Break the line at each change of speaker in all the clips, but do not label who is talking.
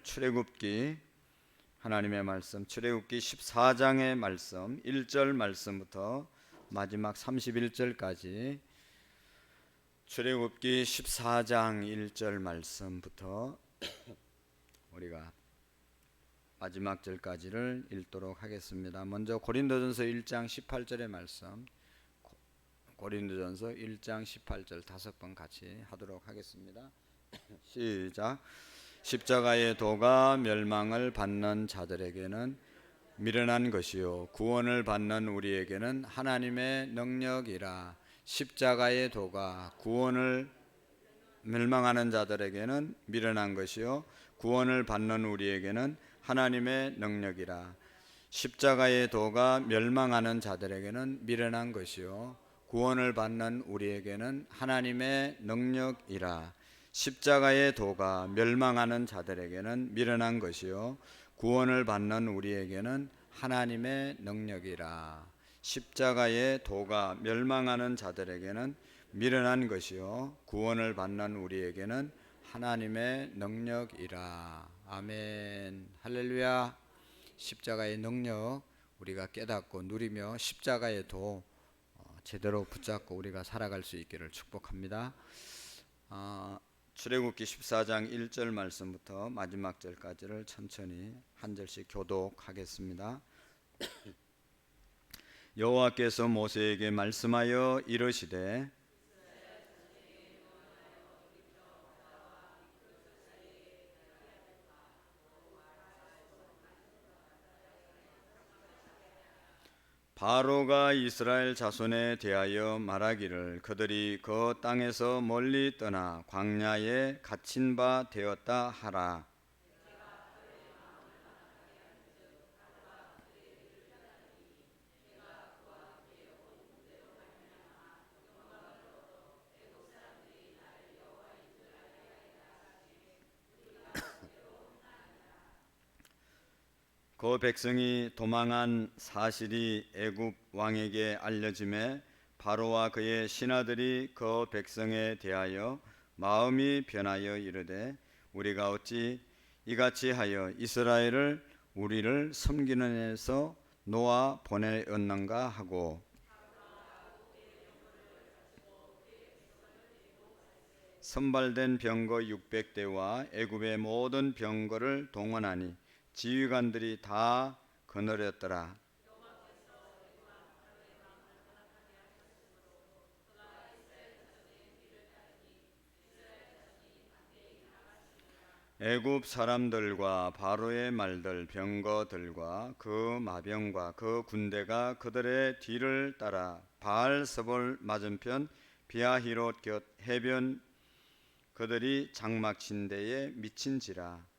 출애굽기 하나님의 말씀 출애굽기 14장의 말씀 1절 말씀부터 마지막 31절까지 출애굽기 14장 1절 말씀부터 우리가 마지막 절까지를 읽도록 하겠습니다. 먼저 고린도전서 1장 18절의 말씀, 고린도전서 1장 18절 5번 같이 하도록 하겠습니다. 시작. 십자가의 도가 멸망을 받는 자들에게는 미련한 것이요 구원을 받는 우리에게는 하나님의 능력이라. 십자가의 도가 구원을 멸망하는 자들에게는 미련한 것이요 구원을 받는 우리에게는 하나님의 능력이라. 십자가의 도가 멸망하는 자들에게는 미련한 것이요 구원을 받는 우리에게는 하나님의 능력이라. 십자가의 도가 멸망하는 자들에게는 미련한 것이요 구원을 받는 우리에게는 하나님의 능력이라. 십자가의 도가 멸망하는 자들에게는 미련한 것이요 구원을 받는 우리에게는 하나님의 능력이라. 아멘. 할렐루야. 십자가의 능력 우리가 깨닫고 누리며 십자가의 도 제대로 붙잡고 우리가 살아갈 수 있기를 축복합니다. 출애굽기 14장 1절 말씀부터 마지막 절까지를 천천히 한 절씩 교독하겠습니다. 여호와께서 모세에게 말씀하여 이르시되 바로가 이스라엘 자손에 대하여 말하기를 그들이 그 땅에서 멀리 떠나 광야에 갇힌 바 되었다 하라. 그 백성이 도망한 사실이 애굽 왕에게 알려짐에 바로와 그의 신하들이 그 백성에 대하여 마음이 변하여 이르되 우리가 어찌 이같이 하여 이스라엘을 우리를 섬기는 데서 놓아 보내었는가 하고 선발된 병거 600대와 애굽의 모든 병거를 동원하니 지휘관들이 다 거느렸더라. 애굽 사람들과 바로의 말들 병거들과 그 마병과 그 군대가 그들의 뒤를 따라 바알서볼 맞은편 비아히롯 곁 해변 그들이 장막 친 데에 미친지라.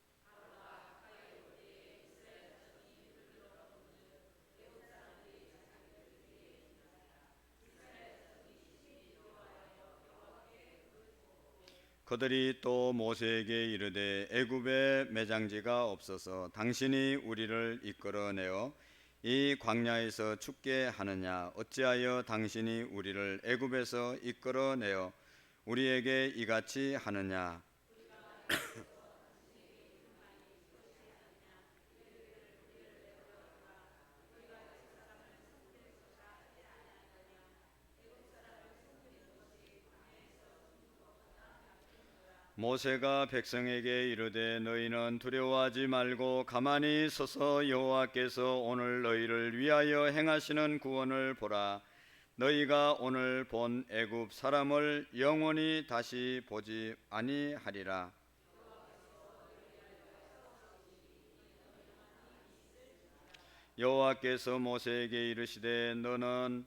그들이 또 모세에게 이르되 애굽에 매장지가 없어서 당신이 우리를 이끌어내어 이 광야에서 죽게 하느냐. 어찌하여 당신이 우리를 애굽에서 이끌어내어 우리에게 이같이 하느냐. 모세가 백성에게 이르되 너희는 두려워하지 말고 가만히 서서 여호와께서 오늘 너희를 위하여 행하시는 구원을 보라. 너희가 오늘 본 애굽 사람을 영원히 다시 보지 아니하리라. 여호와께서 모세에게 이르시되 너는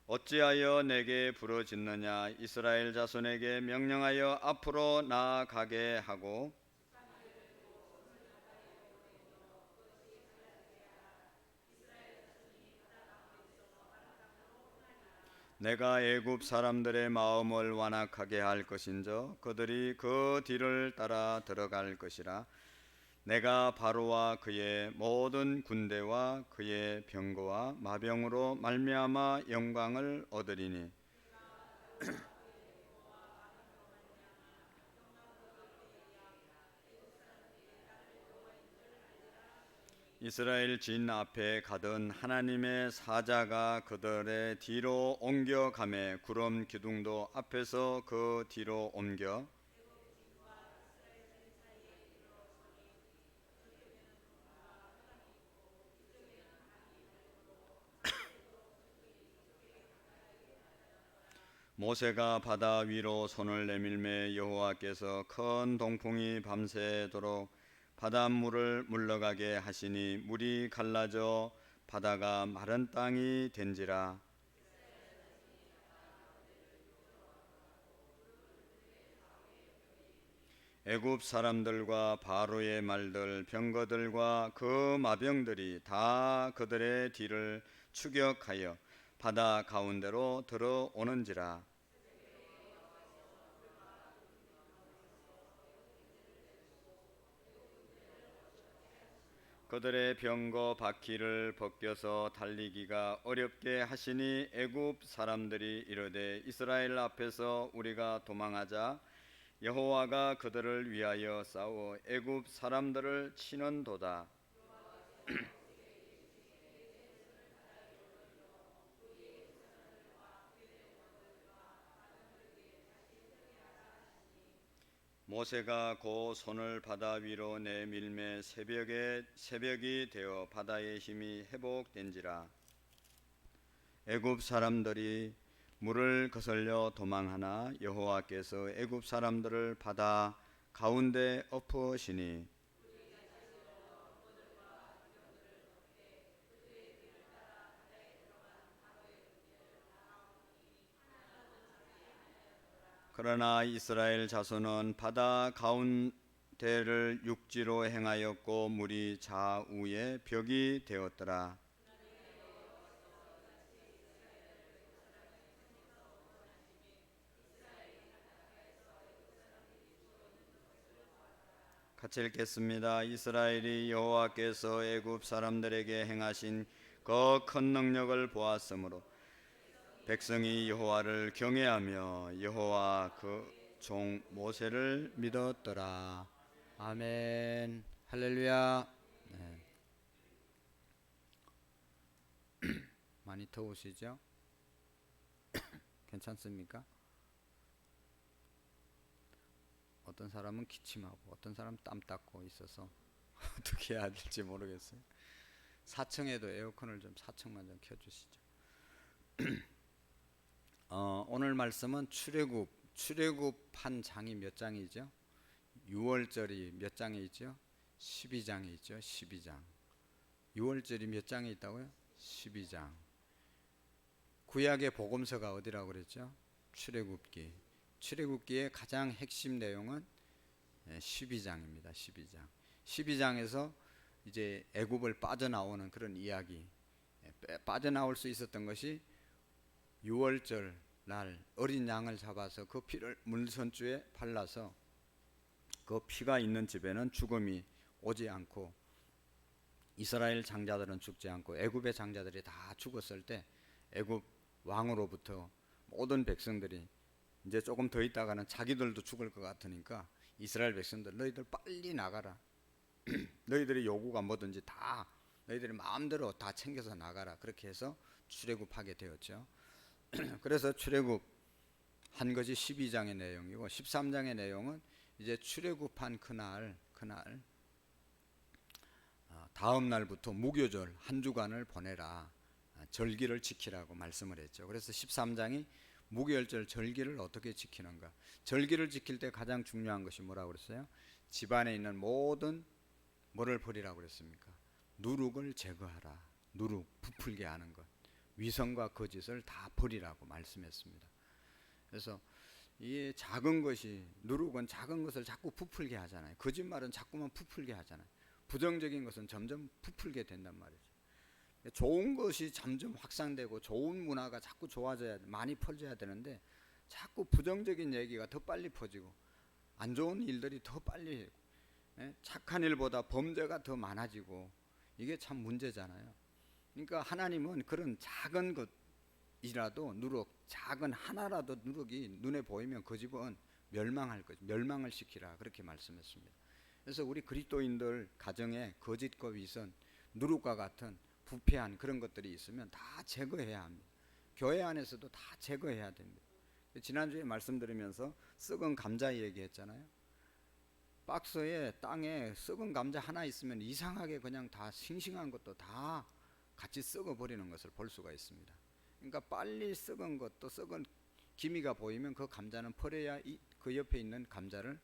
어찌하여 내게 부르짖느냐. 이스라엘 자손에게 명령하여 앞으로 나아가게 하고 내가 애굽 사람들의 마음을 완악하게 할 것인저 그들이 그 뒤를 따라 들어갈 것이라. 내가 바로와 그의 모든 군대와 그의 병거와 마병으로 말미암아 영광을 얻으리니 이스라엘 진 앞에 가던 하나님의 사자가 그들의 뒤로 옮겨가매 구름 기둥도 앞에서 그 뒤로 옮겨 모세가 바다 위로 손을 내밀매 여호와께서 큰 동풍이 밤새도록 바닷물을 물러가게 하시니 물이 갈라져 바다가 마른 땅이 된지라. 애굽 사람들과 바로의 말들 병거들과 그 마병들이 다 그들의 뒤를 추격하여 바다 가운데로 들어오는지라. 그들의 병거 바퀴를 벗겨서 달리기가 어렵게 하시니 애굽 사람들이 이르되 이스라엘 앞에서 우리가 도망하자. 여호와가 그들을 위하여 싸워 애굽 사람들을 치는도다. 모세가 그 손을 바다 위로 내밀매 새벽이 되어 바다의 힘이 회복된지라. 애굽 사람들이 물을 거슬려 도망하나 여호와께서 애굽 사람들을 바다 가운데 엎으시니 그러나 이스라엘 자손은 바다 가운데를 육지로 행하였고 물이 좌우에 벽이 되었더라. 같이 읽겠습니다. 이스라엘이 여호와께서 애굽 사람들에게 행하신 그 큰 능력을 보았으므로 백성이 여호와를 경외하며 여호와 그 종 모세를 믿었더라. 아멘. 할렐루야. 네. 많이 더우시죠? 괜찮습니까? 어떤 사람은 기침하고 어떤 사람은 땀 닦고 있어서 어떻게 해야 될지 모르겠어요. 4층에도 에어컨을 좀 4층만 좀 켜주시죠. 오늘 말씀은 출애굽한 장이 몇 장이죠? 6월절이 몇 장에 있죠? 12장에 있죠. 12장. 6월절이 몇 장에 있다고요? 12장. 구약의 복음서가 어디라고 그랬죠? 출애굽기. 출애굽기의 가장 핵심 내용은 12장입니다. 12장. 12장에서 이제 애굽을 빠져나오는 그런 이야기. 빠져나올 수 있었던 것이 6월절 날 어린 양을 잡아서 그 피를 물선주에 발라서 그 피가 있는 집에는 죽음이 오지 않고 이스라엘 장자들은 죽지 않고 애굽의 장자들이 다 죽었을 때 애굽 왕으로부터 모든 백성들이 이제 조금 더 있다가는 자기들도 죽을 것 같으니까 이스라엘 백성들 너희들 빨리 나가라. 너희들의 요구가 뭐든지 다 너희들이 마음대로 다 챙겨서 나가라. 그렇게 해서 출애굽하게 되었죠. 그래서 출애굽한 것이 12장의 내용이고 13장의 내용은 이제 출애굽한 그날 다음 날부터 무교절 한 주간을 보내라. 절기를 지키라고 말씀을 했죠. 그래서 13장이 무교절 절기를 어떻게 지키는가. 절기를 지킬 때 가장 중요한 것이 뭐라고 그랬어요? 집안에 있는 모든 뭐를 버리라고 그랬습니까? 누룩을 제거하라. 누룩, 부풀게 하는 것. 위선과 거짓을 다 버리라고 말씀했습니다. 그래서 이 작은 것이 누룩은 작은 것을 자꾸 부풀게 하잖아요. 거짓말은 자꾸만 부풀게 하잖아요. 부정적인 것은 점점 부풀게 된단 말이죠. 좋은 것이 점점 확산되고 좋은 문화가 자꾸 좋아져야 많이 퍼져야 되는데 자꾸 부정적인 얘기가 더 빨리 퍼지고 안 좋은 일들이 더 빨리 착한 일보다 범죄가 더 많아지고 이게 참 문제잖아요. 그러니까 하나님은 그런 작은 것이라도 누룩, 작은 하나라도 누룩이 눈에 보이면 그 집은 멸망할 것, 멸망을 시키라 그렇게 말씀했습니다. 그래서 우리 그리스도인들 가정에 거짓과 위선, 누룩과 같은 부패한 그런 것들이 있으면 다 제거해야 합니다. 교회 안에서도 다 제거해야 됩니다. 지난주에 말씀드리면서 썩은 감자 얘기했잖아요. 박스에 땅에 썩은 감자 하나 있으면 이상하게 그냥 다 싱싱한 것도 다 같이 썩어 버리는 것을 볼 수가 있습니다. 그러니까 빨리 썩은 것도 썩은 기미가 보이면 그 감자는 버려야 그 옆에 있는 감자를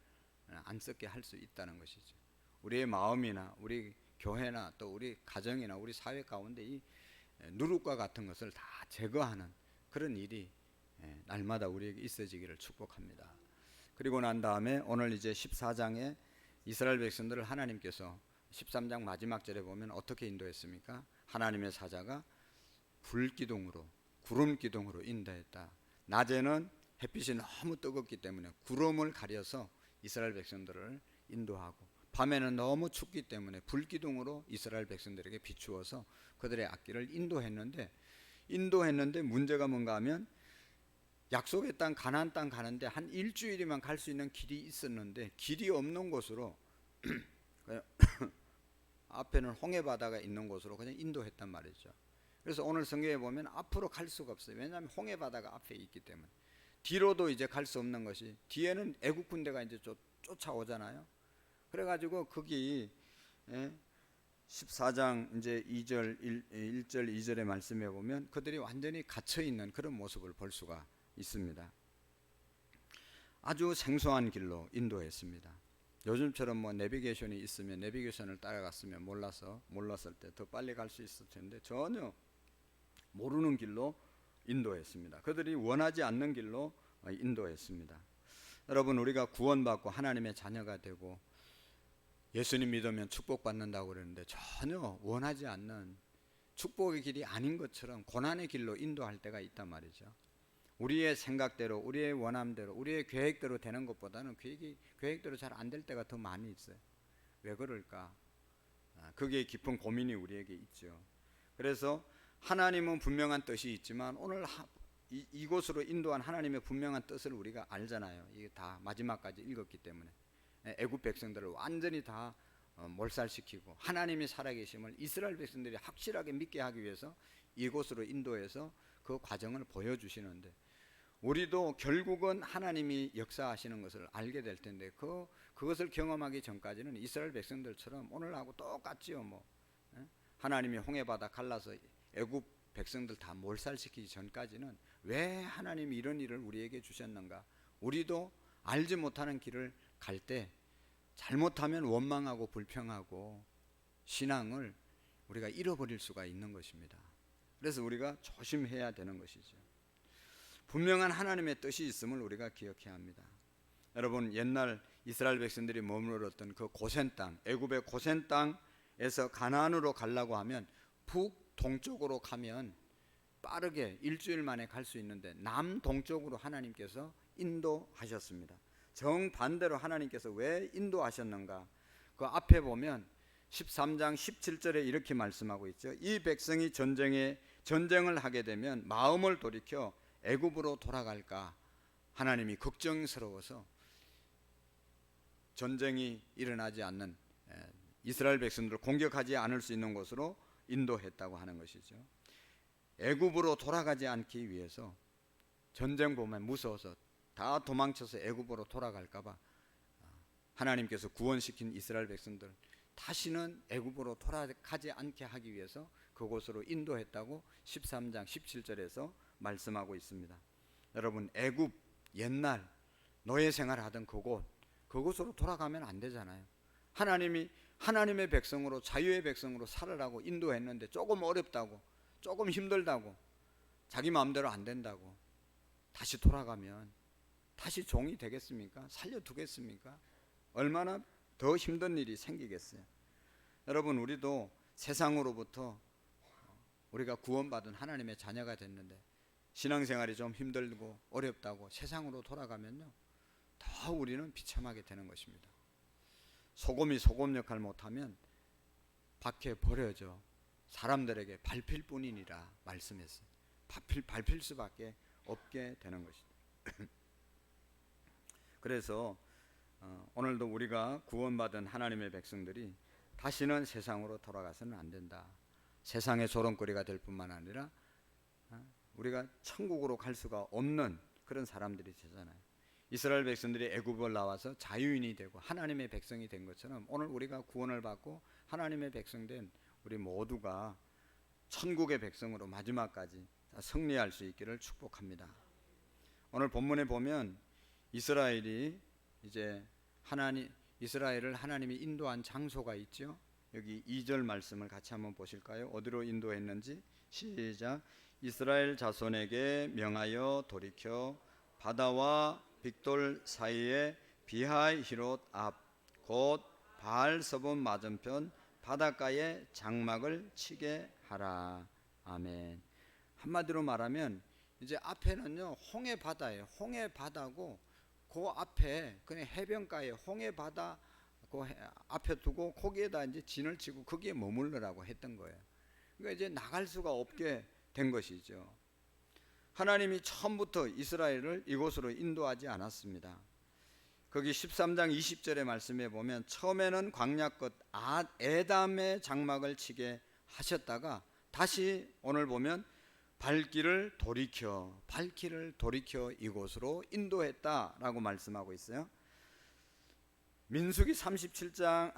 안 썩게 할 수 있다는 것이죠. 우리의 마음이나 우리 교회나 또 우리 가정이나 우리 사회 가운데 이 누룩과 같은 것을 다 제거하는 그런 일이 날마다 우리에게 있어지기를 축복합니다. 그리고 난 다음에 오늘 이제 14장에 이스라엘 백성들을 하나님께서 13장 마지막 절에 보면 어떻게 인도했습니까? 하나님의 사자가 불기둥으로 구름 기둥으로 인도했다. 낮에는 햇빛이 너무 뜨겁기 때문에 구름을 가려서 이스라엘 백성들을 인도하고, 밤에는 너무 춥기 때문에 불기둥으로 이스라엘 백성들에게 비추어서 그들의 앞길을 인도했는데 문제가 뭔가 하면 약속의 땅 가나안 땅 가는데 한 일주일이면 갈 수 있는 길이 있었는데 길이 없는 곳으로 앞에는 홍해 바다가 있는 곳으로 그냥 인도했단 말이죠. 그래서 오늘 성경에 보면 앞으로 갈 수가 없어요. 왜냐하면 홍해 바다가 앞에 있기 때문에. 뒤로도 이제 갈 수 없는 것이, 뒤에는 애국 군대가 이제 쫓아오잖아요. 그래가지고 거기 14장 이제 2절 1절 2절의 말씀에 보면 그들이 완전히 갇혀 있는 그런 모습을 볼 수가 있습니다. 아주 생소한 길로 인도했습니다. 요즘처럼 뭐 내비게이션이 있으면 내비게이션을 따라갔으면 몰랐을 때 더 빨리 갈 수 있을 텐데 전혀 모르는 길로 인도했습니다. 그들이 원하지 않는 길로 인도했습니다. 여러분, 우리가 구원받고 하나님의 자녀가 되고 예수님 믿으면 축복받는다고 그러는데 전혀 원하지 않는 축복의 길이 아닌 것처럼 고난의 길로 인도할 때가 있단 말이죠. 우리의 생각대로, 우리의 원함대로, 우리의 계획대로 되는 것보다는 계획대로 잘 안 될 때가 더 많이 있어요. 왜 그럴까? 거기에 깊은 고민이 우리에게 있죠. 그래서 하나님은 분명한 뜻이 있지만 오늘 이곳으로 인도한 하나님의 분명한 뜻을 우리가 알잖아요. 이게 다 마지막까지 읽었기 때문에. 애굽 백성들을 완전히 다 몰살시키고 하나님이 살아계심을 이스라엘 백성들이 확실하게 믿게 하기 위해서 이곳으로 인도해서 그 과정을 보여주시는데, 우리도 결국은 하나님이 역사하시는 것을 알게 될 텐데 그것을 경험하기 전까지는 이스라엘 백성들처럼 오늘하고 똑같지요. 하나님이 홍해바다 갈라서 애굽 백성들 다 몰살시키기 전까지는 왜 하나님이 이런 일을 우리에게 주셨는가, 우리도 알지 못하는 길을 갈 때 잘못하면 원망하고 불평하고 신앙을 우리가 잃어버릴 수가 있는 것입니다. 그래서 우리가 조심해야 되는 것이죠. 분명한 하나님의 뜻이 있음을 우리가 기억해야 합니다. 여러분, 옛날 이스라엘 백성들이 머물렀던 그 고센 땅, 애굽의 고센 땅에서 가나안으로 가려고 하면 북동쪽으로 가면 빠르게 일주일 만에 갈 수 있는데 남동쪽으로 하나님께서 인도하셨습니다. 정반대로 하나님께서 왜 인도하셨는가? 그 앞에 보면 13장 17절에 이렇게 말씀하고 있죠. 이 백성이 전쟁을 하게 되면 마음을 돌이켜 애굽으로 돌아갈까? 하나님이 걱정스러워서 전쟁이 일어나지 않는 이스라엘 백성들을 공격하지 않을 수 있는 곳으로 인도했다고 하는 것이죠. 애굽으로 돌아가지 않기 위해서, 전쟁 보면 무서워서 다 도망쳐서 애굽으로 돌아갈까봐 하나님께서 구원시킨 이스라엘 백성들 다시는 애굽으로 돌아가지 않게 하기 위해서 그곳으로 인도했다고 13장 17절에서 말씀하고 있습니다. 여러분, 애굽 옛날 노예 생활하던 그곳으로 돌아가면 안 되잖아요. 하나님이 하나님의 백성으로, 자유의 백성으로 살으라고 인도했는데 조금 어렵다고, 조금 힘들다고, 자기 마음대로 안 된다고 다시 돌아가면 다시 종이 되겠습니까? 살려두겠습니까? 얼마나 더 힘든 일이 생기겠어요. 여러분, 우리도 세상으로부터 우리가 구원받은 하나님의 자녀가 됐는데 신앙생활이 좀 힘들고 어렵다고 세상으로 돌아가면요, 더 우리는 비참하게 되는 것입니다. 소금이 소금 역할 못하면 밖에 버려져 사람들에게 밟힐 뿐이니라 말씀했어요. 밟힐 수밖에 없게 되는 것이죠. 그래서 오늘도 우리가 구원받은 하나님의 백성들이 다시는 세상으로 돌아가서는 안 된다. 세상의 조롱거리가 될 뿐만 아니라 우리가 천국으로 갈 수가 없는 그런 사람들이 되잖아요. 이스라엘 백성들이 애굽을 나와서 자유인이 되고 하나님의 백성이 된 것처럼 오늘 우리가 구원을 받고 하나님의 백성 된 우리 모두가 천국의 백성으로 마지막까지 승리할 수 있기를 축복합니다. 오늘 본문에 보면 이스라엘을 하나님이 인도한 장소가 있죠. 여기 2절 말씀을 같이 한번 보실까요? 어디로 인도했는지 시작. 이스라엘 자손에게 명하여 돌이켜 바다와 빅돌 사이에 비하히롯 앞 곧 바알서본 맞은편 바닷가에 장막을 치게 하라. 아멘. 한마디로 말하면 이제 앞에는요 홍해 바다예요. 홍해 바다고 그 앞에 그냥 해변가에 홍해 바다 그 앞에 두고 거기에다 이제 진을 치고 거기에 머물러라고 했던 거예요. 그러니까 이제 나갈 수가 없게 된 것이죠. 하나님이 처음부터 이스라엘을 이곳으로 인도하지 않았습니다. 거기 13장 20절의 말씀에 보면 처음에는 광야 끝 에담의 장막을 치게 하셨다가 다시 오늘 보면 발길을 돌이켜 이곳으로 인도했다라고 말씀하고 있어요. 민수기 33장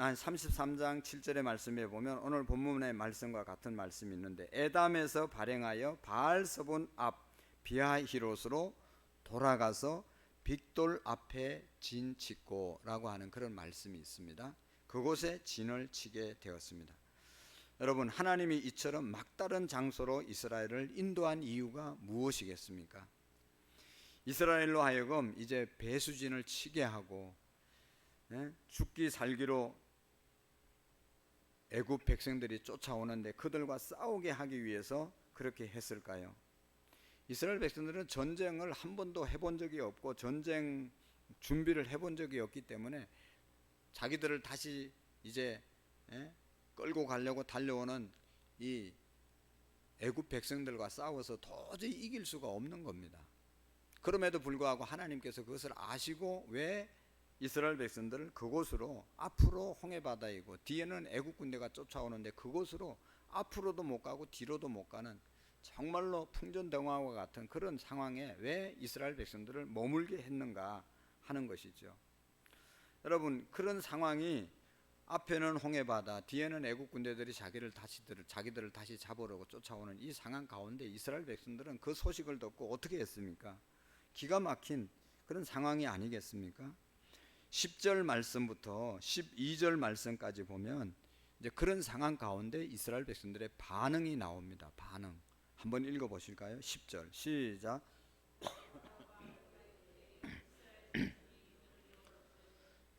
7절의 말씀에 보면 오늘 본문의 말씀과 같은 말씀이 있는데 에담에서 발행하여 바알서본 앞 비하히롯으로 돌아가서 빅돌 앞에 진 짓고라고 하는 그런 말씀이 있습니다. 그곳에 진을 치게 되었습니다. 여러분, 하나님이 이처럼 막다른 장소로 이스라엘을 인도한 이유가 무엇이겠습니까? 이스라엘로 하여금 이제 배수진을 치게 하고 죽기 살기로 애굽 백성들이 쫓아오는데 그들과 싸우게 하기 위해서 그렇게 했을까요? 이스라엘 백성들은 전쟁을 한 번도 해본 적이 없고 전쟁 준비를 해본 적이 없기 때문에 자기들을 다시 이제 끌고 가려고 달려오는 이 애굽 백성들과 싸워서 도저히 이길 수가 없는 겁니다. 그럼에도 불구하고 하나님께서 그것을 아시고 왜 이스라엘 백성들을 그곳으로 앞으로 홍해바다이고 뒤에는 애굽 군대가 쫓아오는데 그곳으로 앞으로도 못 가고 뒤로도 못 가는 정말로 풍전등화와 같은 그런 상황에 왜 이스라엘 백성들을 머물게 했는가 하는 것이죠. 여러분, 그런 상황이 앞에는 홍해바다, 뒤에는 애국 군대들이 자기들을 다시 잡으려고 쫓아오는 이 상황 가운데 이스라엘 백성들은 그 소식을 듣고 어떻게 했습니까? 기가 막힌 그런 상황이 아니겠습니까? 10절 말씀부터 12절 말씀까지 보면 이제 그런 상황 가운데 이스라엘 백성들의 반응이 나옵니다. 반응. 한번 읽어 보실까요? 10절 시작.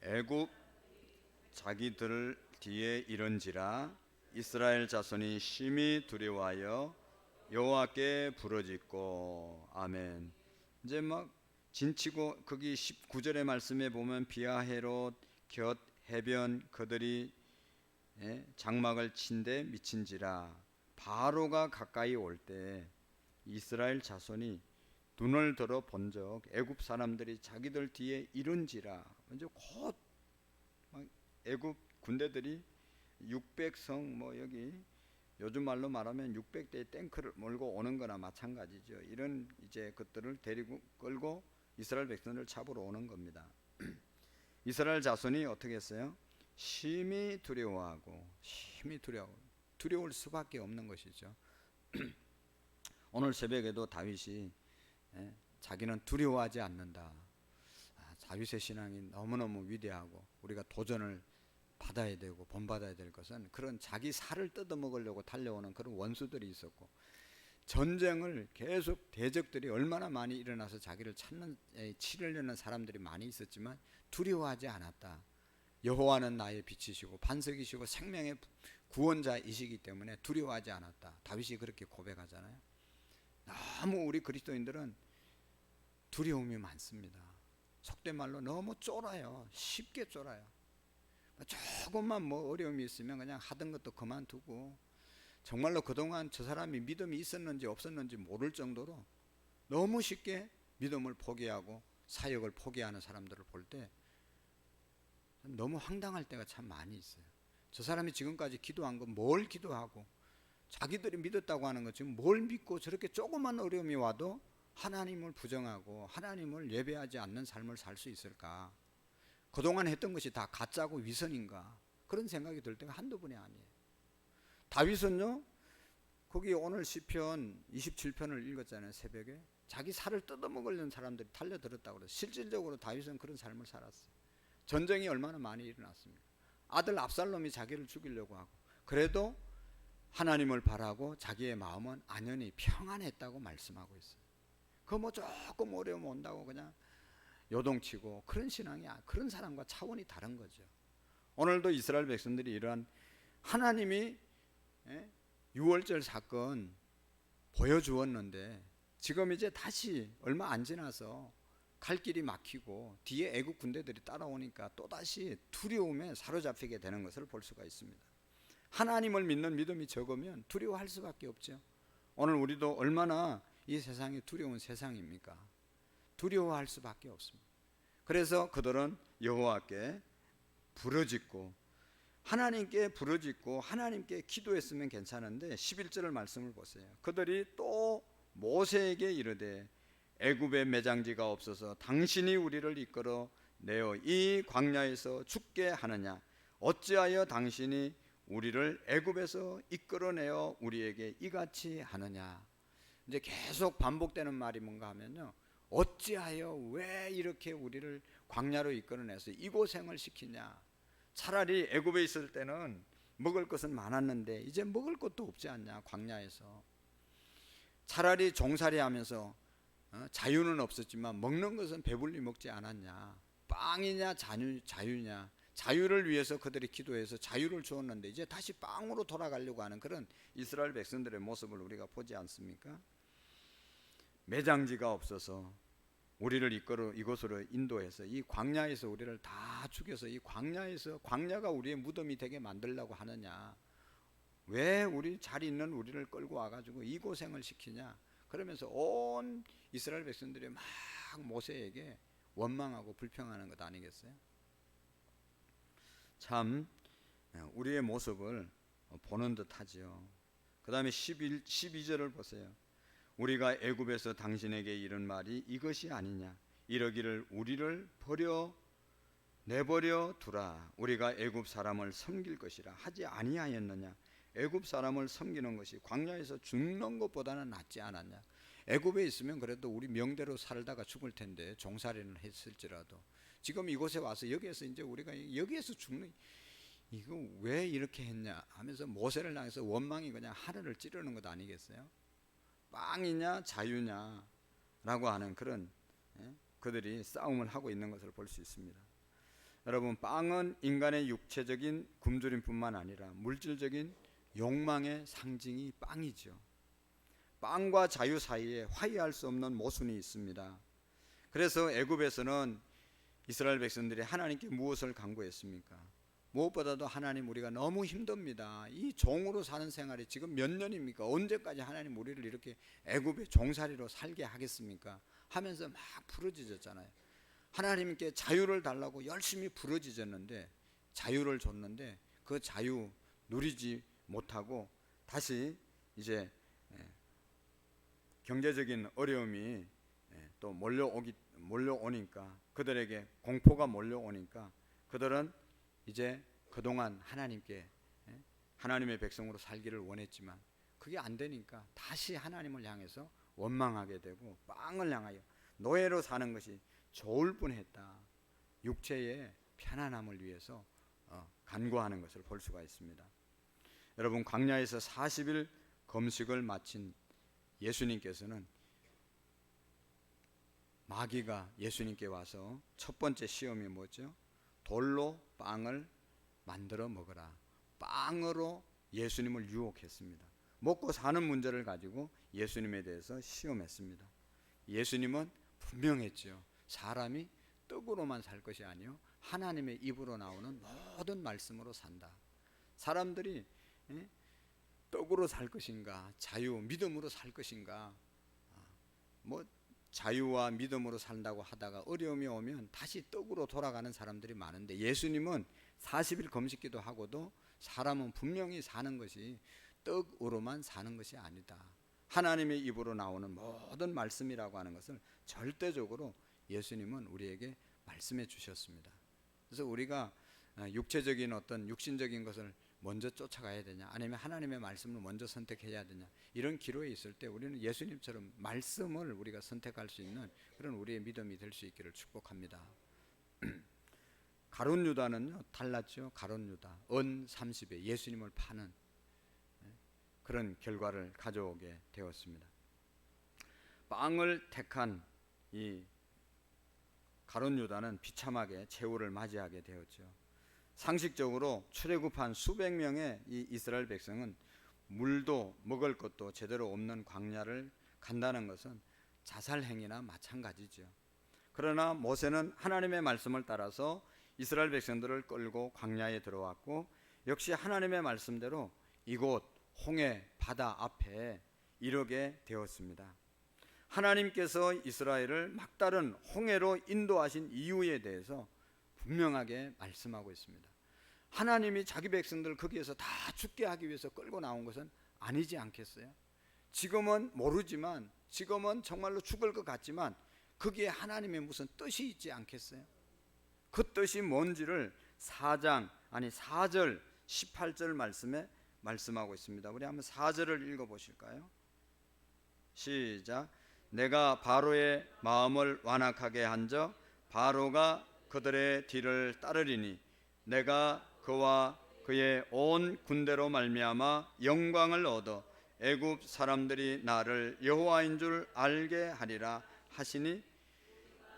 애굽 자기들 뒤에 이른지라 이스라엘 자손이 심히 두려워하여 여호와께 부르짖고. 아멘. 이제 막 진치고 거기 19절의 말씀에 보면 비하헤롯 곁 해변 그들이 장막을 친데 미친지라 바로가 가까이 올 때 이스라엘 자손이 눈을 들어 본적 애굽 사람들이 자기들 뒤에 이른지라. 먼저 곧 애굽 군대들이 600성 뭐 여기 요즘 말로 말하면 600대의 탱크를 몰고 오는 거나 마찬가지죠. 이런 이제 것들을 데리고 끌고 이스라엘 백성을 잡으러 오는 겁니다. 이스라엘 자손이 어떻게 했어요? 심히 두려워하고 두려울 수밖에 없는 것이죠. 오늘 새벽에도 다윗이 자기는 두려워하지 않는다. 다윗의 신앙이 너무너무 위대하고 우리가 도전을 받아야 되고 본받아야 될 것은 그런 자기 살을 뜯어먹으려고 달려오는 그런 원수들이 있었고 전쟁을 계속 대적들이 얼마나 많이 일어나서 자기를 치려는 사람들이 많이 있었지만 두려워하지 않았다. 여호와는 나의 빛이시고 반석이시고 생명의 구원자이시기 때문에 두려워하지 않았다. 다윗이 그렇게 고백하잖아요. 너무 우리 그리스도인들은 두려움이 많습니다. 속된 말로 너무 쫄아요. 쉽게 쫄아요. 조금만 뭐 어려움이 있으면 그냥 하던 것도 그만두고 정말로 그동안 저 사람이 믿음이 있었는지 없었는지 모를 정도로 너무 쉽게 믿음을 포기하고 사역을 포기하는 사람들을 볼 때 너무 황당할 때가 참 많이 있어요. 저 사람이 지금까지 기도한 거 뭘 기도하고 자기들이 믿었다고 하는 거 지금 뭘 믿고 저렇게 조그만 어려움이 와도 하나님을 부정하고 하나님을 예배하지 않는 삶을 살 수 있을까? 그동안 했던 것이 다 가짜고 위선인가? 그런 생각이 들 때가 한두 번이 아니에요. 다윗은요, 거기 오늘 시편 27편을 읽었잖아요. 새벽에 자기 살을 뜯어먹으려는 사람들이 달려들었다고 그래서 실질적으로 다윗은 그런 삶을 살았어요. 전쟁이 얼마나 많이 일어났습니까? 아들 압살롬이 자기를 죽이려고 하고 그래도 하나님을 바라고 자기의 마음은 안연히 평안했다고 말씀하고 있어요. 그 뭐 조금 어려움 온다고 그냥 요동치고 그런 신앙이 그런 사람과 차원이 다른 거죠. 오늘도 이스라엘 백성들이 이러한 하나님이 유월절 사건 보여주었는데 지금 이제 다시 얼마 안 지나서 갈 길이 막히고 뒤에 애국 군대들이 따라오니까 또다시 두려움에 사로잡히게 되는 것을 볼 수가 있습니다. 하나님을 믿는 믿음이 적으면 두려워할 수밖에 없죠. 오늘 우리도 얼마나 이 세상이 두려운 세상입니까? 두려워할 수밖에 없습니다. 그래서 그들은 여호와께 부르짖고 하나님께 부르짖고 하나님께 기도했으면 괜찮은데 11절을 말씀을 보세요. 그들이 또 모세에게 이르되 애굽에 매장지가 없어서 당신이 우리를 이끌어 내어 이 광야에서 죽게 하느냐? 어찌하여 당신이 우리를 애굽에서 이끌어내어 우리에게 이같이 하느냐? 이제 계속 반복되는 말이 뭔가 하면요, 어찌하여 왜 이렇게 우리를 광야로 이끌어내서 이 고생을 시키냐? 차라리 애굽에 있을 때는 먹을 것은 많았는데 이제 먹을 것도 없지 않냐? 광야에서 차라리 종살이 하면서 자유는 없었지만 먹는 것은 배불리 먹지 않았냐? 빵이냐 자유냐? 자유를 위해서 그들이 기도해서 자유를 주었는데 이제 다시 빵으로 돌아가려고 하는 그런 이스라엘 백성들의 모습을 우리가 보지 않습니까? 매장지가 없어서 우리를 이끌어 이곳으로 인도해서 이 광야에서 우리를 다 죽여서 이 광야가 우리의 무덤이 되게 만들려고 하느냐? 왜 우리 잘 있는 우리를 끌고 와가지고 이 고생을 시키냐? 그러면서 온 이스라엘 백성들이 막 모세에게 원망하고 불평하는 것 아니겠어요? 참 우리의 모습을 보는 듯하지요. 그 다음에 12절을 보세요. 우리가 애굽에서 당신에게 이른 말이 이것이 아니냐? 이러기를 우리를 내버려 두라. 우리가 애굽 사람을 섬길 것이라 하지 아니하였느냐? 애굽 사람을 섬기는 것이 광야에서 죽는 것보다는 낫지 않았냐? 애굽에 있으면 그래도 우리 명대로 살다가 죽을 텐데 종살이는 했을지라도 지금 이곳에 와서 여기에서 이제 우리가 여기에서 죽는 이거 왜 이렇게 했냐 하면서 모세를 향해서 원망이 그냥 하늘을 찌르는 것 아니겠어요? 빵이냐 자유냐 라고 하는 그런 그들이 싸움을 하고 있는 것을 볼 수 있습니다. 여러분, 빵은 인간의 육체적인 굶주림뿐만 아니라 물질적인 욕망의 상징이 빵이죠. 빵과 자유 사이에 화해할 수 없는 모순이 있습니다. 그래서 애굽에서는 이스라엘 백성들이 하나님께 무엇을 간구했습니까? 무엇보다도 하나님, 우리가 너무 힘듭니다. 이 종으로 사는 생활이 지금 몇 년입니까? 언제까지 하나님 우리를 이렇게 애굽의 종살이로 살게 하겠습니까? 하면서 막 부르짖었잖아요. 하나님께 자유를 달라고 열심히 부르짖었는데 자유를 줬는데 그 자유 누리지 못하고 다시 이제 경제적인 어려움이 또 몰려오니까 그들에게 공포가 몰려오니까 그들은 이제 그동안 하나님의 백성으로 살기를 원했지만 그게 안 되니까 다시 하나님을 향해서 원망하게 되고 빵을 향하여 노예로 사는 것이 좋을 뻔했다. 육체의 편안함을 위해서 간구하는 것을 볼 수가 있습니다. 여러분, 광야에서 40일 금식을 마친 예수님께서는 마귀가 예수님께 와서 첫 번째 시험이 뭐죠? 돌로 빵을 만들어 먹으라. 빵으로 예수님을 유혹했습니다. 먹고 사는 문제를 가지고 예수님에 대해서 시험했습니다. 예수님은 분명했죠. 사람이 떡으로만 살 것이 아니요 하나님의 입으로 나오는 모든 말씀으로 산다. 사람들이 떡으로 살 것인가, 믿음으로 살 것인가, 자유와 믿음으로 산다고 하다가 어려움이 오면 다시 떡으로 돌아가는 사람들이 많은데 예수님은 40일 금식기도 하고도 사람은 분명히 사는 것이 떡으로만 사는 것이 아니다. 하나님의 입으로 나오는 모든 말씀이라고 하는 것을 절대적으로 예수님은 우리에게 말씀해 주셨습니다. 그래서 우리가 육체적인 어떤 육신적인 것을 먼저 쫓아가야 되냐, 아니면 하나님의 말씀을 먼저 선택해야 되냐, 이런 기로에 있을 때 우리는 예수님처럼 말씀을 우리가 선택할 수 있는 그런 우리의 믿음이 될 수 있기를 축복합니다. 가룟 유다는요 달랐죠. 가룟 유다 은 30에 예수님을 파는 그런 결과를 가져오게 되었습니다. 빵을 택한 이 가룟 유다는 비참하게 최후를 맞이하게 되었죠. 상식적으로 출애굽한 수백 명의 이 이스라엘 백성은 물도 먹을 것도 제대로 없는 광야를 간다는 것은 자살 행위나 마찬가지죠. 그러나 모세는 하나님의 말씀을 따라서 이스라엘 백성들을 끌고 광야에 들어왔고, 역시 하나님의 말씀대로 이곳 홍해 바다 앞에 이르게 되었습니다. 하나님께서 이스라엘을 막다른 홍해로 인도하신 이유에 대해서 분명하게 말씀하고 있습니다. 하나님이 자기 백성들을 거기에서 다 죽게 하기 위해서 끌고 나온 것은 아니지 않겠어요? 지금은 모르지만, 지금은 정말로 죽을 것 같지만 거기에 하나님의 무슨 뜻이 있지 않겠어요? 그 뜻이 뭔지를 4절 18절 말씀에 말씀하고 있습니다. 우리 한번 4절을 읽어보실까요? 시작. 내가 바로의 마음을 완악하게 한즉 바로가 그들의 뒤를 따르리니 내가 그와 그의 온 군대로 말미암아 영광을 얻어 애굽 사람들이 나를 여호와인 줄 알게 하리라 하시니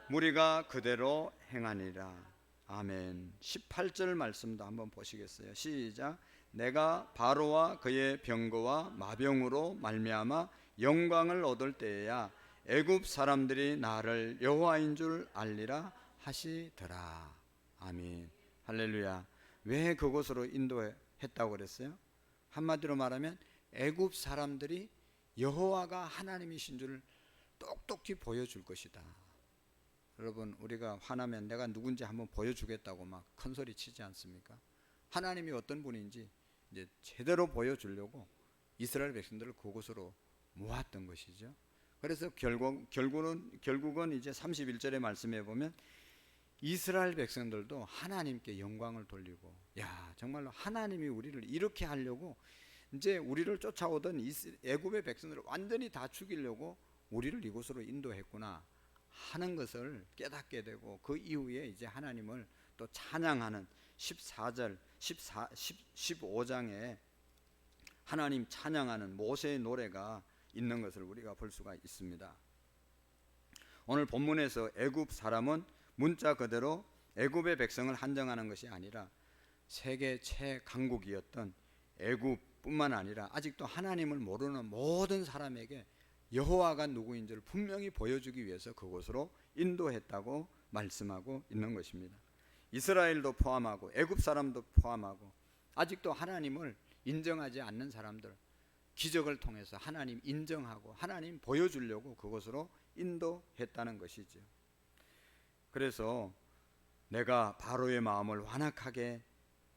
무리가 그대로 행하니라. 아멘. 18절 말씀도 한번 보시겠어요? 시작. 내가 바로와 그의 병거와 마병으로 말미암아 영광을 얻을 때에야 애굽 사람들이 나를 여호와인 줄 알리라 하시더라. 아멘. 할렐루야. 왜 그곳으로 인도했다고 그랬어요? 한마디로 말하면 애굽 사람들이 여호와가 하나님이신 줄 똑똑히 보여줄 것이다. 여러분, 우리가 화나면 내가 누군지 한번 보여주겠다고 막 큰소리 치지 않습니까? 하나님이 어떤 분인지 이제 제대로 보여주려고 이스라엘 백성들을 그곳으로 모았던 것이죠. 그래서 결국은 이제 31절의 말씀에 보면 이스라엘 백성들도 하나님께 영광을 돌리고, 야, 정말로 하나님이 우리를 이렇게 하려고 이제 우리를 쫓아오던 애굽의 백성들을 완전히 다 죽이려고 우리를 이곳으로 인도했구나 하는 것을 깨닫게 되고, 그 이후에 이제 하나님을 또 찬양하는 15장에 하나님 찬양하는 모세의 노래가 있는 것을 우리가 볼 수가 있습니다. 오늘 본문에서 애굽 사람은 문자 그대로 애굽의 백성을 한정하는 것이 아니라 세계 최강국이었던 애굽뿐만 아니라 아직도 하나님을 모르는 모든 사람에게 여호와가 누구인지를 분명히 보여주기 위해서 그곳으로 인도했다고 말씀하고 있는 것입니다. 이스라엘도 포함하고 애굽 사람도 포함하고 아직도 하나님을 인정하지 않는 사람들, 기적을 통해서 하나님 인정하고 하나님 보여주려고 그곳으로 인도했다는 것이죠. 그래서 내가 바로의 마음을 완악하게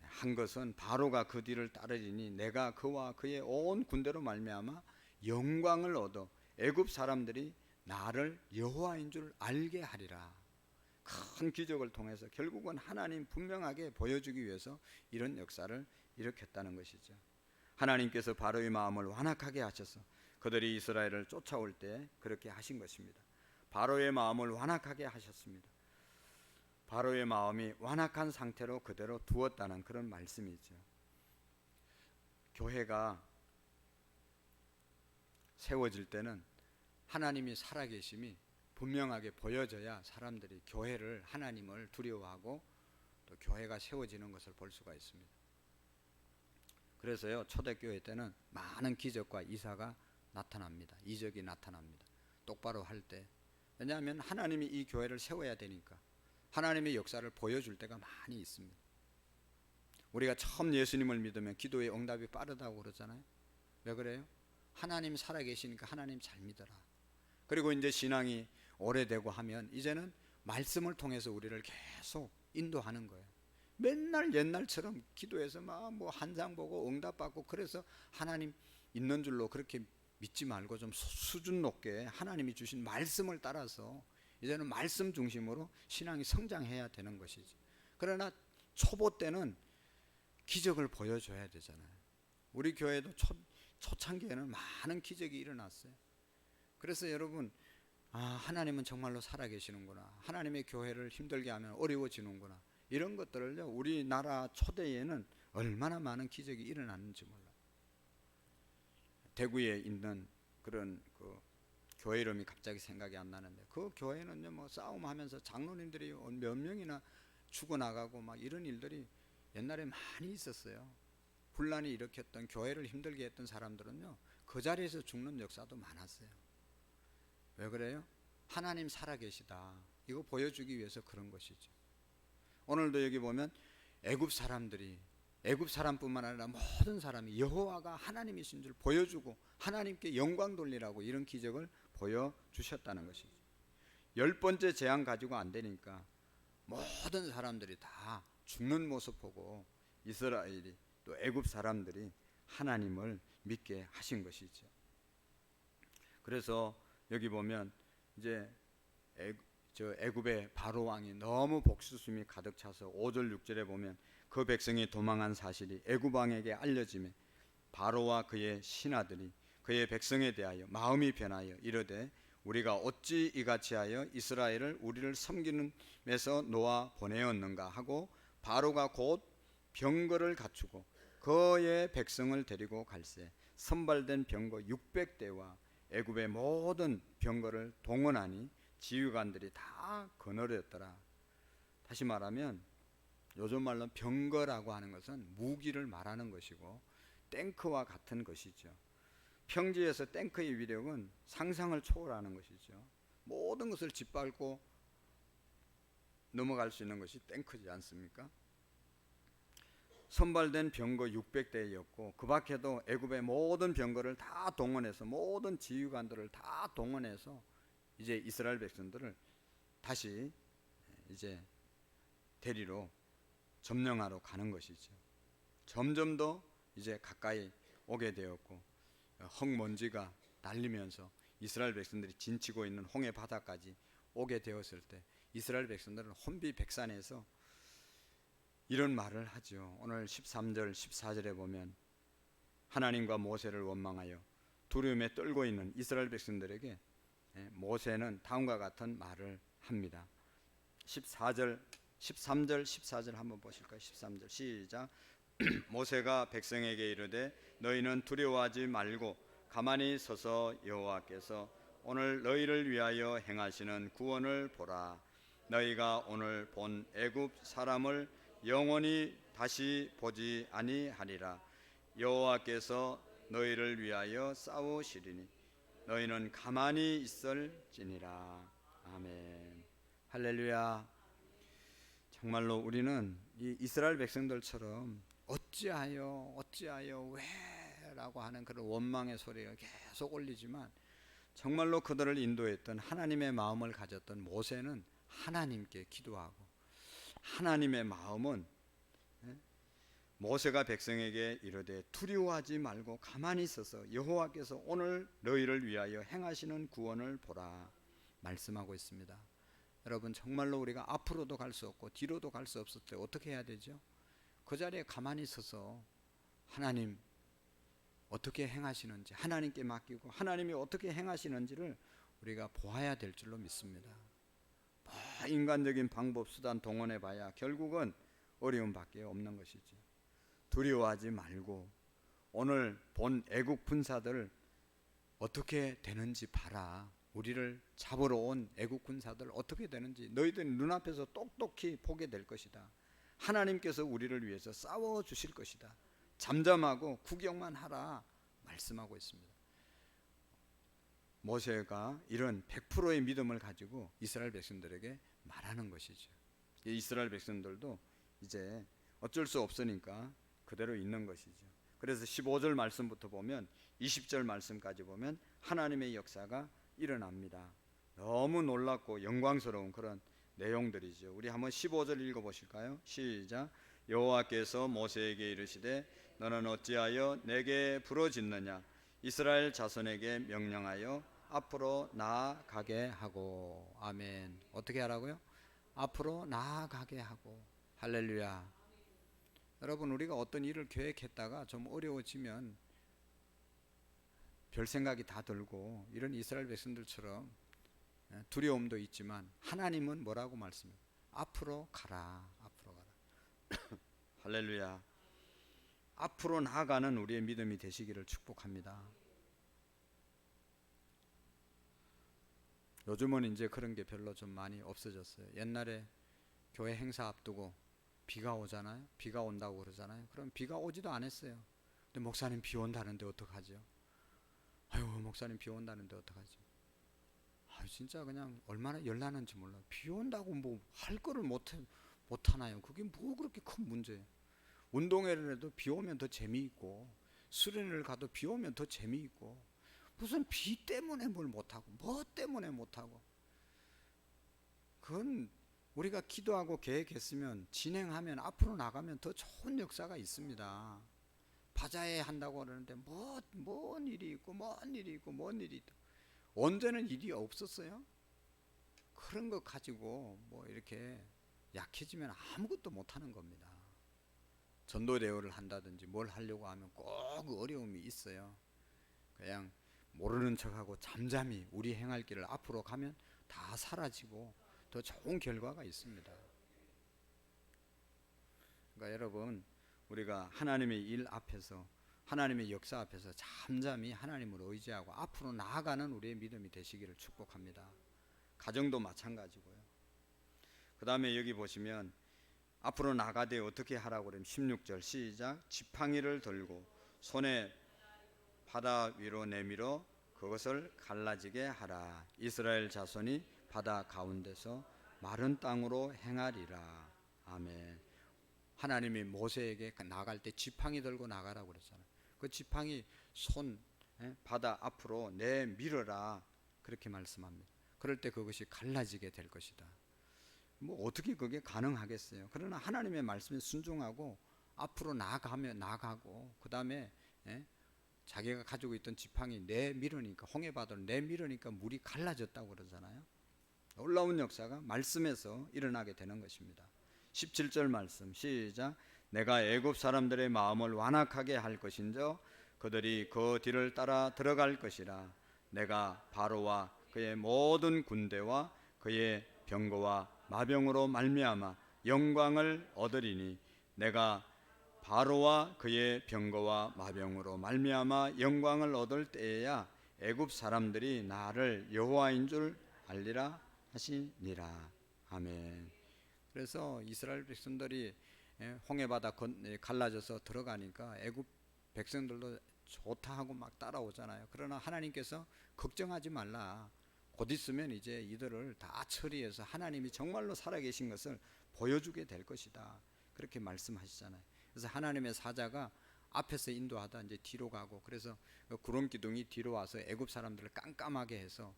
한 것은 바로가 그 뒤를 따르리니 내가 그와 그의 온 군대로 말미암아 영광을 얻어 애굽 사람들이 나를 여호와인 줄 알게 하리라. 큰 기적을 통해서 결국은 하나님 분명하게 보여주기 위해서 이런 역사를 일으켰다는 것이죠. 하나님께서 바로의 마음을 완악하게 하셔서 그들이 이스라엘을 쫓아올 때 그렇게 하신 것입니다. 바로의 마음을 완악하게 하셨습니다. 바로의 마음이 완악한 상태로 그대로 두었다는 그런 말씀이죠. 교회가 세워질 때는 하나님이 살아계심이 분명하게 보여져야 사람들이 교회를, 하나님을 두려워하고 또 교회가 세워지는 것을 볼 수가 있습니다. 그래서요, 초대교회 때는 많은 기적과 이사가 나타납니다. 이적이 나타납니다. 똑바로 할 때. 왜냐하면 하나님이 이 교회를 세워야 되니까 하나님의 역사를 보여줄 때가 많이 있습니다. 우리가 처음 예수님을 믿으면 기도의 응답이 빠르다고 그러잖아요. 왜 그래요? 하나님 살아계시니까 하나님 잘 믿어라. 그리고 이제 신앙이 오래되고 하면 이제는 말씀을 통해서 우리를 계속 인도하는 거예요. 맨날 옛날처럼 기도해서 막 뭐 한상 보고 응답받고, 그래서 하나님 있는 줄로 그렇게 믿지 말고 좀 수준 높게 하나님이 주신 말씀을 따라서 이제는 말씀 중심으로 신앙이 성장해야 되는 것이지. 그러나 초보 때는 기적을 보여줘야 되잖아요. 우리 교회도 초창기에는 많은 기적이 일어났어요. 그래서 여러분, 하나님은 정말로 살아계시는구나, 하나님의 교회를 힘들게 하면 어려워지는구나, 이런 것들을요, 우리나라 초대에는 얼마나 많은 기적이 일어났는지 몰라요. 대구에 있는 그런 그 교회 이름이 갑자기 생각이 안 나는데, 그 교회는요, 뭐 싸움하면서 장로님들이 몇 명이나 죽어나가고 막 이런 일들이 옛날에 많이 있었어요. 분란이 일으켰던, 교회를 힘들게 했던 사람들은요, 그 자리에서 죽는 역사도 많았어요. 왜 그래요? 하나님 살아계시다, 이거 보여주기 위해서 그런 것이죠. 오늘도 여기 보면 애굽 사람뿐만 아니라 모든 사람이 여호와가 하나님이신 줄 보여주고 하나님께 영광 돌리라고 이런 기적을 보여주셨다는 것이죠. 10번째 재앙 가지고 안 되니까 모든 사람들이 다 죽는 모습 보고 이스라엘이, 또 애굽 사람들이 하나님을 믿게 하신 것이죠. 그래서 여기 보면 이제 애굽의 바로 왕이 너무 복수심이 가득 차서 5절 6절에 보면 그 백성이 도망한 사실이 애굽 왕에게 알려지매 바로와 그의 신하들이 그의 백성에 대하여 마음이 변하여 이르되 우리가 어찌 이같이 하여 이스라엘을 우리를 섬기는에서 놓아 보내었는가 하고 바로가 곧 병거를 갖추고 그의 백성을 데리고 갈새 선발된 병거 600대와 애굽의 모든 병거를 동원하니 지휘관들이 다 거느렸더라. 다시 말하면 요즘 말로 병거라고 하는 것은 무기를 말하는 것이고 탱크와 같은 것이죠. 평지에서 탱크의 위력은 상상을 초월하는 것이죠. 모든 것을 짓밟고 넘어갈 수 있는 것이 탱크지 않습니까? 선발된 병거 600대였고 그 밖에도 애굽의 모든 병거를 다 동원해서, 모든 지휘관들을 다 동원해서 이제 이스라엘 백성들을 다시 이제 데리러 점령하러 가는 것이죠. 점점 더 이제 가까이 오게 되었고 흙먼지가 날리면서 이스라엘 백성들이 진치고 있는 홍해 바다까지 오게 되었을 때 이스라엘 백성들은 혼비백산에서 이런 말을 하죠. 오늘 13절 14절에 보면 하나님과 모세를 원망하여 두려움에 떨고 있는 이스라엘 백성들에게 모세는 다음과 같은 말을 합니다. 13절 14절 한번 보실까요? 13절 시작. 모세가 백성에게 이르되 너희는 두려워하지 말고 가만히 서서 여호와께서 오늘 너희를 위하여 행하시는 구원을 보라. 너희가 오늘 본 애굽 사람을 영원히 다시 보지 아니하리라. 여호와께서 너희를 위하여 싸우시리니 너희는 가만히 있을지니라. 아멘. 할렐루야. 정말로 우리는 이 이스라엘 백성들처럼 어찌하여 왜 라고 하는 그런 원망의 소리가 계속 올리지만, 정말로 그들을 인도했던 하나님의 마음을 가졌던 모세는 하나님께 기도하고, 하나님의 마음은 모세가 백성에게 이르되 두려워하지 말고 가만히 있어서 여호와께서 오늘 너희를 위하여 행하시는 구원을 보라 말씀하고 있습니다. 여러분, 정말로 우리가 앞으로도 갈 수 없고 뒤로도 갈 수 없을 때 어떻게 해야 되죠? 그 자리에 가만히 서서 하나님 어떻게 행하시는지 하나님께 맡기고 하나님이 어떻게 행하시는지를 우리가 보아야 될 줄로 믿습니다. 인간적인 방법 수단 동원해 봐야 결국은 어려움밖에 없는 것이죠. 두려워하지 말고 오늘 본 애국 군사들 어떻게 되는지 봐라. 우리를 잡으러 온 애국 군사들 어떻게 되는지 너희들 눈앞에서 똑똑히 보게 될 것이다. 하나님께서 우리를 위해서 싸워 주실 것이다. 잠잠하고 구경만 하라 말씀하고 있습니다. 모세가 이런 100%의 믿음을 가지고 이스라엘 백성들에게 말하는 것이죠. 이스라엘 백성들도 이제 어쩔 수 없으니까 그대로 있는 것이죠. 그래서 15절 말씀부터 보면 20절 말씀까지 보면 하나님의 역사가 일어납니다. 너무 놀랍고 영광스러운 그런 내용들이죠. 우리 한번 15절 읽어보실까요? 시작.
여호와께서 모세에게 이르시되 너는 어찌하여 내게 부르짖느냐. 이스라엘 자손에게 명령하여
앞으로 나아가게 하고. 아멘. 어떻게 하라고요? 앞으로 나아가게 하고. 할렐루야. 여러분, 우리가 어떤 일을 계획했다가 좀 어려워지면 별 생각이 다 들고 이런 이스라엘 백성들처럼 두려움도 있지만 하나님은 뭐라고 말씀해요? 앞으로 가라. 앞으로 가라.
할렐루야.
앞으로 나아가는 우리의 믿음이 되시기를 축복합니다. 요즘은 이제 그런 게 별로 좀 많이 없어졌어요. 옛날에 교회 행사 앞두고 비가 오잖아요. 비가 온다고 그러잖아요. 그럼 비가 오지도 않았어요. 근데 목사님 비 온다는데 어떡하죠? 아유, 목사님 비 온다는데 어떡하죠? 아, 진짜 그냥 얼마나 열나는지 몰라요. 비 온다고 뭐 할 거를 못 하나요? 그게 뭐 그렇게 큰 문제예요. 운동회를 해도 비 오면 더 재미있고, 수련을 가도 비 오면 더 재미있고, 무슨 비 때문에 뭘 못하고 뭐 때문에 못하고. 그건 우리가 기도하고 계획했으면 진행하면 앞으로 나가면 더 좋은 역사가 있습니다. 바자회 한다고 그러는데 뭔 일이 있고 뭔 일이 있고 뭔 일이 있고, 언제는 일이 없었어요? 그런 거 가지고 뭐 이렇게 약해지면 아무것도 못하는 겁니다. 전도대회를 한다든지 뭘 하려고 하면 꼭 어려움이 있어요. 그냥 모르는 척하고 잠잠히 우리 행할 길을 앞으로 가면 다 사라지고 더 좋은 결과가 있습니다. 그러니까 여러분, 우리가 하나님의 일 앞에서, 하나님의 역사 앞에서 잠잠히 하나님을 의지하고 앞으로 나아가는 우리의 믿음이 되시기를 축복합니다. 가정도 마찬가지고요. 그 다음에 여기 보시면 앞으로 나가되 어떻게 하라고 그러면 16절 시작. 지팡이를 들고 손에 바다 위로 내밀어 그것을 갈라지게 하라. 이스라엘 자손이 바다 가운데서 마른 땅으로 행하리라. 아멘. 하나님이 모세에게 나갈 때 지팡이 들고 나가라고 그랬잖아요. 그 지팡이 손 바다 앞으로 내밀어라, 그렇게 말씀합니다. 그럴 때 그것이 갈라지게 될 것이다. 뭐 어떻게 그게 가능하겠어요? 그러나 하나님의 말씀에 순종하고 앞으로 나가고 그 다음에 자기가 가지고 있던 지팡이 내밀으니까, 홍해바다를 내밀으니까 물이 갈라졌다고 그러잖아요. 놀라운 역사가 말씀에서 일어나게 되는 것입니다. 17절 말씀 시작. 내가 애굽 사람들의 마음을 완악하게 할 것인저 그들이 그 뒤를 따라 들어갈 것이라. 내가 바로와 그의 모든 군대와 그의 병거와 마병으로 말미암아 영광을 얻으리니 내가 바로와 그의 병거와 마병으로 말미암아 영광을 얻을 때에야 애굽 사람들이 나를 여호와인 줄 알리라 하시니라. 아멘. 그래서 이스라엘 백성들이 홍해바다 갈라져서 들어가니까 애굽 백성들도 좋다 하고 막 따라오잖아요. 그러나 하나님께서 걱정하지 말라. 곧 있으면 이제 이들을 다 처리해서 하나님이 정말로 살아계신 것을 보여주게 될 것이다, 그렇게 말씀하시잖아요. 그래서 하나님의 사자가 앞에서 인도하다 이제 뒤로 가고, 그래서 구름 기둥이 뒤로 와서 애굽 사람들을 깜깜하게 해서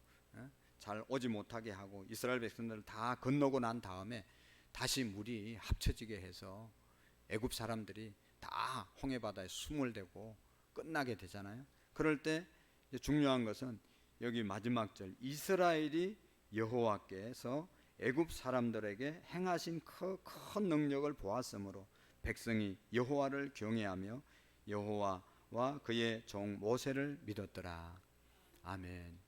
잘 오지 못하게 하고 이스라엘 백성들을 다 건너고 난 다음에 다시 물이 합쳐지게 해서 애굽 사람들이 다 홍해바다에 숨을 대고 끝나게 되잖아요. 그럴 때 중요한 것은 여기 마지막 절 이스라엘이 여호와께서 애굽 사람들에게 행하신 큰 능력을 보았으므로 백성이 여호와를 경외하며 여호와와 그의 종 모세를 믿었더라. 아멘.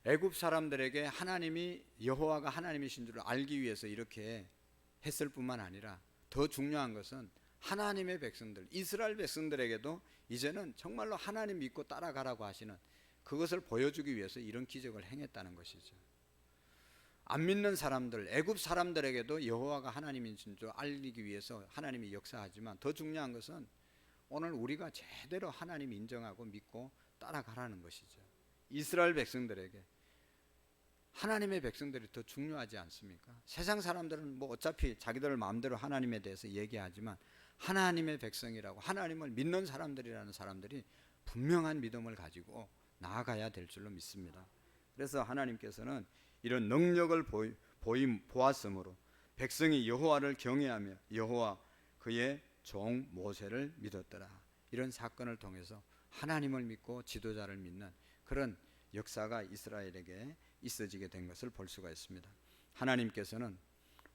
애굽 사람들에게 하나님이 여호와가 하나님이신 줄 알기 위해서 이렇게 했을 뿐만 아니라 더 중요한 것은 하나님의 백성들, 이스라엘 백성들에게도 이제는 정말로 하나님 믿고 따라가라고 하시는 그것을 보여주기 위해서 이런 기적을 행했다는 것이죠. 안 믿는 사람들, 애굽 사람들에게도 여호와가 하나님인 줄 알리기 위해서 하나님이 역사하지만 더 중요한 것은 오늘 우리가 제대로 하나님 인정하고 믿고 따라가라는 것이죠. 이스라엘 백성들에게, 하나님의 백성들이 더 중요하지 않습니까? 세상 사람들은 뭐 어차피 자기들 마음대로 하나님에 대해서 얘기하지만 하나님의 백성이라고, 하나님을 믿는 사람들이라는 사람들이 분명한 믿음을 가지고 나아가야 될 줄로 믿습니다. 그래서 하나님께서는 이런 능력을 보았으므로
백성이 여호와를 경외하며 여호와 그의 종 모세를 믿었더라.
이런 사건을 통해서 하나님을 믿고 지도자를 믿는 그런 역사가 이스라엘에게 있어지게 된 것을 볼 수가 있습니다. 하나님께서는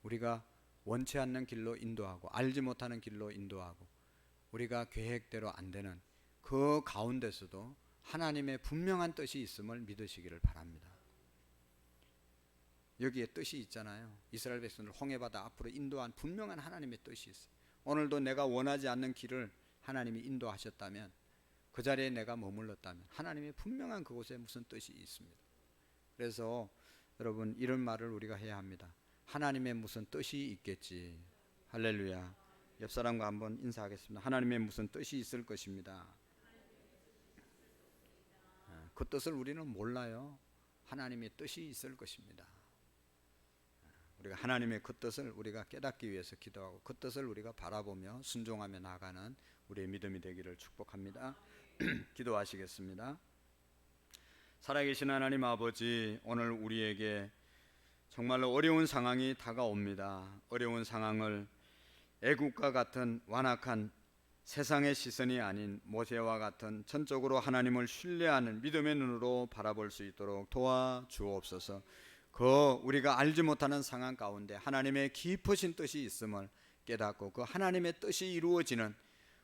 우리가 원치 않는 길로 인도하고 알지 못하는 길로 인도하고 우리가 계획대로 안 되는 그 가운데서도 하나님의 분명한 뜻이 있음을 믿으시기를 바랍니다. 여기에 뜻이 있잖아요. 이스라엘 백성을 홍해바다 앞으로 인도한 분명한 하나님의 뜻이 있어요. 오늘도 내가 원하지 않는 길을 하나님이 인도하셨다면, 그 자리에 내가 머물렀다면 하나님의 분명한 그곳에 무슨 뜻이 있습니다. 그래서 여러분, 이런 말을 우리가 해야 합니다. 하나님의 무슨 뜻이 있겠지.
할렐루야. 옆 사람과 한번 인사하겠습니다. 하나님의 무슨 뜻이 있을 것입니다.
그 뜻을 우리는 몰라요. 하나님의 뜻이 있을 것입니다. 우리가 하나님의 그 뜻을 우리가 깨닫기 위해서 기도하고 그 뜻을 우리가 바라보며 순종하며 나가는 우리의 믿음이 되기를 축복합니다.
기도하시겠습니다. 살아계신 하나님 아버지, 오늘 우리에게 정말로 어려운 상황이 다가옵니다. 어려운 상황을 애국과 같은 완악한 세상의 시선이 아닌 모세와 같은 전적으로 하나님을 신뢰하는 믿음의 눈으로 바라볼 수 있도록 도와주옵소서. 그 우리가 알지 못하는 상황 가운데 하나님의 깊으신 뜻이 있음을 깨닫고 그 하나님의 뜻이 이루어지는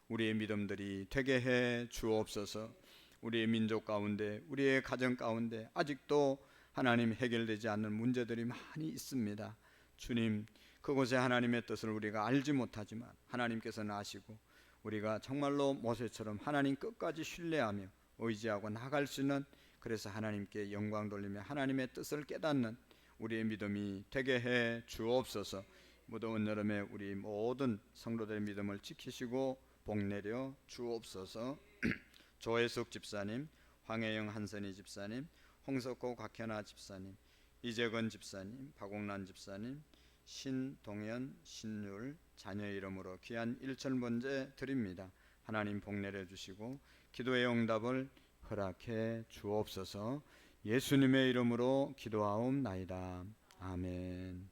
우리의 믿음들이 되게 해 주옵소서. 우리의 민족 가운데, 우리의 가정 가운데 아직도 하나님 해결되지 않는 문제들이 많이 있습니다. 주님, 그곳에 하나님의 뜻을 우리가 알지 못하지만 하나님께서는 아시고 우리가 정말로 모세처럼 하나님 끝까지 신뢰하며 의지하고 나갈 수 있는, 그래서 하나님께 영광 돌리며 하나님의 뜻을 깨닫는 우리의 믿음이 되게 해 주옵소서. 무더운 여름에 우리 모든 성도들의 믿음을 지키시고 복내려 주옵소서. 조혜숙 집사님, 황혜영 한선희 집사님, 홍석호 곽현아 집사님, 이재건 집사님, 박옥란 집사님, 신동현, 신율 자녀 이름으로 귀한 일천번제 드립니다. 하나님 복내려 주시고 기도의 응답을 허락해 주옵소서. 예수님의 이름으로 기도하옵나이다. 아멘.